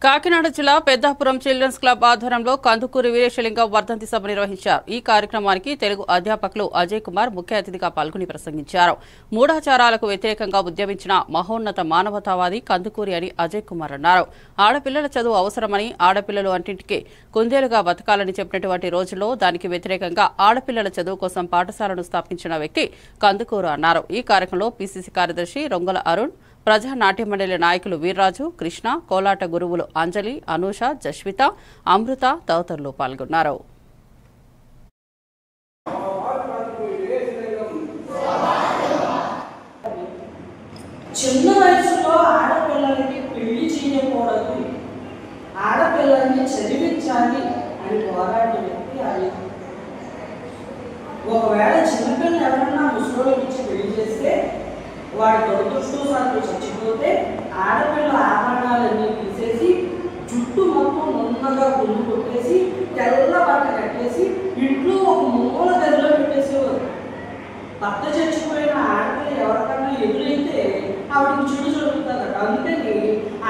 కాకినాడ జిల్లా Peddapuram children's club ఆధ్వర్యంలో కందుకూరి వీరేశలింగం వర్ధంతి సభ నిర్వహించారు. ఈ కార్యక్రమానికి తెలుగు అధ్యాపకులు అజయ్ కుమార్ ముఖ్య అతిథిగా పాల్గొని ప్రసంగించారు. మూఢాచారాలకు వ్యతిరేకంగా ఉద్యమించిన మహోన్నత మానవతావాది కందుకూరి అని అజయ్ కుమార్ అన్నారు. ఆడపిల్లల చదువు అవసరమని, ఆడపిల్లలు అంటింటికి కుందేలుగా బతకాలని చెప్పినటువంటి రోజుల్లో దానికి వ్యతిరేకంగా ఆడపిల్లల చదువు కోసం పాఠశాలను స్థాపించిన వ్యక్తి కందుకూరు అన్నారు. ఈ కార్యక్రమంలో పీసీసీ కార్యదర్శి రొంగల అరుణ్, ప్రజా నాట్య మండలి నాయకులు వీర్రాజు, కృష్ణ, కోలాట గురువులు అంజలి, అనూష, జస్విత, అమృత తదితరులు పాల్గొన్నారు. చిన్న వయసులో ఆడపిల్లలకి పెళ్లి చేయకూడదు, ఆడపిల్లల్ని చదివించాలి అని పోరాడే వ్యక్తి అది. ఒకవేళ చిన్నపిల్లలు ఎవరన్నా ముసలోళ్ళకి ఇచ్చి పెళ్లి చేస్తే వాడి దురదృష్టవశాత్తు చచ్చిపోతే ఆడపిల్ల ఆభరణాలన్నీ తీసేసి జుట్టు మొత్తం నున్నగా గుండు కొట్టేసి తెల్ల బట్ట కట్టేసి ఇంట్లో ఒక మూల గదిలో పెట్టేసేవారు. భర్త చచ్చిపోయిన ఆడపిల్ల ఎవరికన్నా ఎదురైతే ఆవిడకి చెడు జరుగుతుందట. అందుకని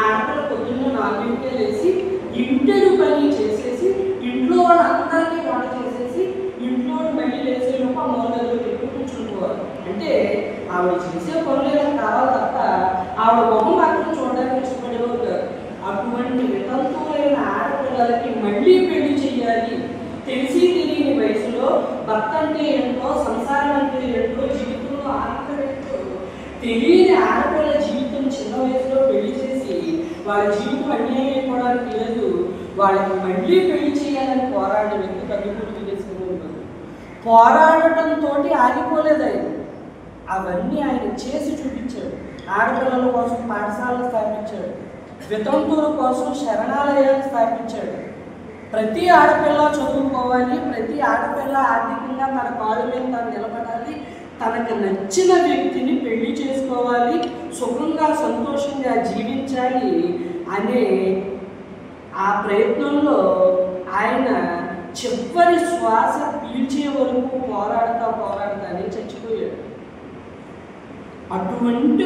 ఆడపిల్ల పొద్దున్న 4 లేచి ఇంటిని పని చేసేసి ఇంట్లో వాళ్ళందరికీ వంట చేసేసి ఇంట్లో మళ్ళీ లేచేలోపు ఆ మూల గదిలో పెట్టి కూర్చుంటుకోవాలి. అంటే ఆవిడ చేసే పనులు కావాలి తప్ప ఆవిడ మొహం మాత్రం చూడడానికి ఇష్టపడేవారు కాదు. అటువంటి వితంతువులైన ఆడపిల్లలకి మళ్ళీ పెళ్లి చేయాలి, తెలిసి తెలియని వయసులో భర్త అంటే ఏంటో, సంసారం అంటే ఏంటో, జీవితంలో ఆనందం ఏంటో తెలియని ఆడపిల్ల జీవితం చిన్న వయసులో పెళ్లి చేసి వాళ్ళ జీవితం అన్యాయం అయిపోవడానికి లేదు, వాళ్ళకి మళ్ళీ పెళ్లి చేయాలని పోరాడే వ్యక్తి కందుకూరి వీరేశలింగం. పోరాడటంతో ఆగిపోలేదు ఆయన, అవన్నీ ఆయన చేసి చూపించాడు. ఆడపిల్లల కోసం పాఠశాలను స్థాపించాడు, వితంతువుల కోసం శరణాలయాన్ని స్థాపించాడు. ప్రతి ఆడపిల్ల చదువుకోవాలి, ప్రతి ఆడపిల్ల ఆర్థికంగా తన కాళ్ళ మీద తను నిలబడాలి, తనకు నచ్చిన వ్యక్తిని పెళ్లి చేసుకోవాలి, సుఖంగా సంతోషంగా జీవించాలి అనే ఆ ప్రయత్నంలో ఆయన చివరి శ్వాస పీల్చే వరకు పోరాడతానే చచ్చిపోయాడు. అటువంటి